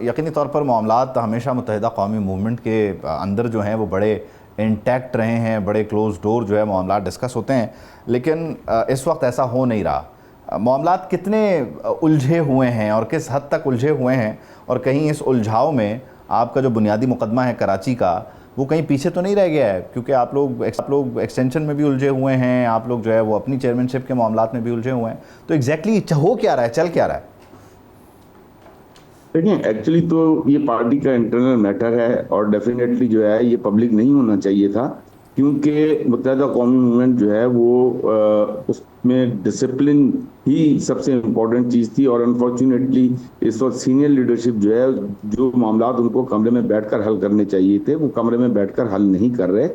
यकीनी तौर पर मामलात हमेशा मुत्तहिदा कौमी मूवमेंट के अंदर जो हैं वो बड़े इंटैक्ट रहे हैं, बड़े क्लोज डोर जो है मामलात डिस्कस होते हैं, लेकिन इस वक्त ऐसा हो नहीं रहा। मामलात कितने उलझे हुए हैं और किस हद तक उलझे हुए हैं, और कहीं इस उलझाव में आपका जो बुनियादी मुकदमा है कराची का वो कहीं पीछे तो नहीं रह गया है? क्योंकि आप लोग एक्सटेंशन में भी उलझे हुए हैं, आप लोग जो है वो अपनी चेयरमैनशिप के मामलात में भी उलझे हुए हैं, तो एग्जैक्टली हो क्या रहा है, चल क्या रहा है? देखिए, एक्चुअली तो ये पार्टी का इंटरनल मैटर है और डेफिनेटली जो है ये पब्लिक नहीं होना चाहिए था, क्योंकि मुत्तहिदा कौमी मूवमेंट जो है वो उसमें डिसिप्लिन ही सबसे इम्पोर्टेंट चीज़ थी। और अनफॉर्चुनेटली इस वक्त सीनियर लीडरशिप जो है, जो मामलात उनको कमरे में बैठकर हल करने चाहिए थे वो कमरे में बैठकर हल नहीं कर रहे।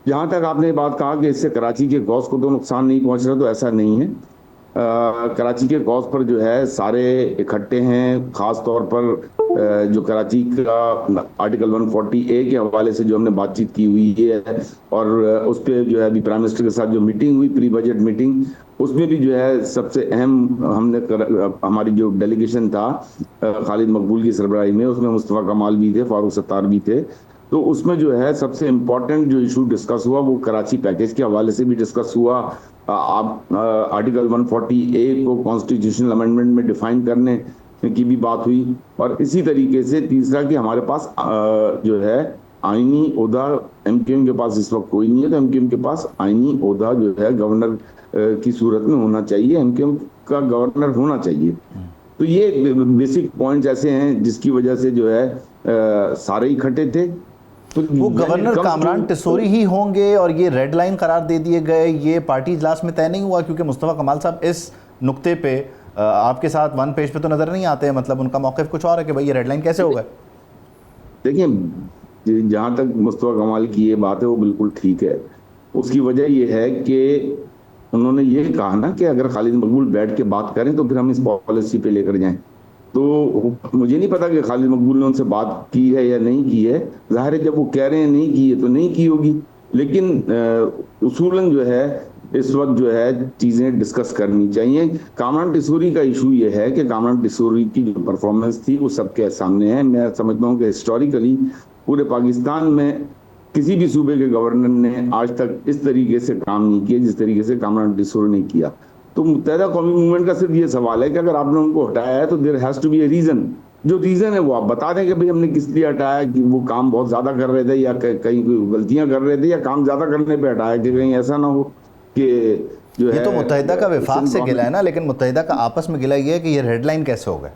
जहाँ तक आपने बात कहा कि इससे कराची के गौस को तो नुकसान नहीं पहुंच रहा, तो ऐसा नहीं है। कराची के गौस पर जो है सारे इकट्ठे हैं, खास तौर पर जो कराची का आर्टिकल 140A के हवाले से जो हमने बातचीत की हुई है, और उस पर जो है अभी प्राइम मिनिस्टर के साथ जो मीटिंग हुई, प्री बजट मीटिंग, उसमें भी जो है सबसे अहम हमारी जो डेलीगेशन था खालिद मकबूल की सरबराही में, उसमें मुस्तफ़ा कमाल भी थे, फारूक सत्तार भी थे। तो उसमें जो है सबसे इम्पोर्टेंट जो इशू डिस्कस हुआ वो कराची पैकेज के हवाले से भी डिस्कस हुआ। आप आर्टिकल 140A को कॉन्स्टिट्यूशनल अमेंडमेंट में डिफाइन करने की भी बात हुई। और इसी तरीके से तीसरा कि हमारे पास जो है आईनी ओहदा एमक्यूएम के पास इस वक्त कोई नहीं है, तो एमक्यूएम के पास आईनी ओहदा जो है गवर्नर की सूरत में होना चाहिए, एमक्यूएम का गवर्नर होना चाहिए। तो ये बेसिक पॉइंट्स ऐसे हैं जिसकी वजह से जो है सारे इकट्ठे थे। तो वो गवर्नर कामरान टिसोरी ही होंगे और ये रेड लाइन करार दे दिए गए, ये पार्टी इजलास में तय नहीं हुआ? क्योंकि मुस्तफ़ा कमाल साहब इस नुक्ते पे आपके साथ वन पेज पे तो नज़र नहीं आते हैं, मतलब उनका मौक़िफ़ कुछ और है कि भाई ये रेड लाइन कैसे होगा। देखिए, जहाँ तक मुस्तफ़ा कमाल की ये बात है वो बिल्कुल ठीक है। उसकी वजह ये है कि उन्होंने ये कहा ना कि अगर खालिद मकबूल बैठ के बात करें तो फिर हम इस पॉलिसी पे लेकर जाएं। तो मुझे नहीं पता कि खालिद मकबूल ने उनसे बात की है या नहीं की है। जाहिर है जब वो कह रहे हैं नहीं की है तो नहीं की होगी, लेकिन उसूलन जो है इस वक्त जो है चीज़ें डिस्कस करनी चाहिए। कामरान टिसोरी का इशू ये है कि कामरान टिसोरी की जो परफॉर्मेंस थी वो सबके सामने है। मैं समझता हूँ कि हिस्टोरिकली पूरे पाकिस्तान में किसी भी सूबे के गवर्नर ने आज तक इस तरीके से काम नहीं किया जिस तरीके से कामरान टिसोरी ने किया। तो मुत्तहिदा कौमी मूवमेंट का सिर्फ ये सवाल है कि अगर आपने उनको हटाया है तो there has to be a reason. जो रीजन है वो आप बता दें कि भाई हमने किस लिए हटाया, कि वो काम बहुत ज्यादा कर रहे थे या कहीं गलतियां कर रहे थे या काम ज्यादा करने पे हटाया, कि कहीं ऐसा ना हो कि जो ये है तो मुत्तहिदा का विफाक से गिला है ना, लेकिन मुत्तहिदा का आपस में गिला ये है कि ये रेड लाइन कैसे हो गए।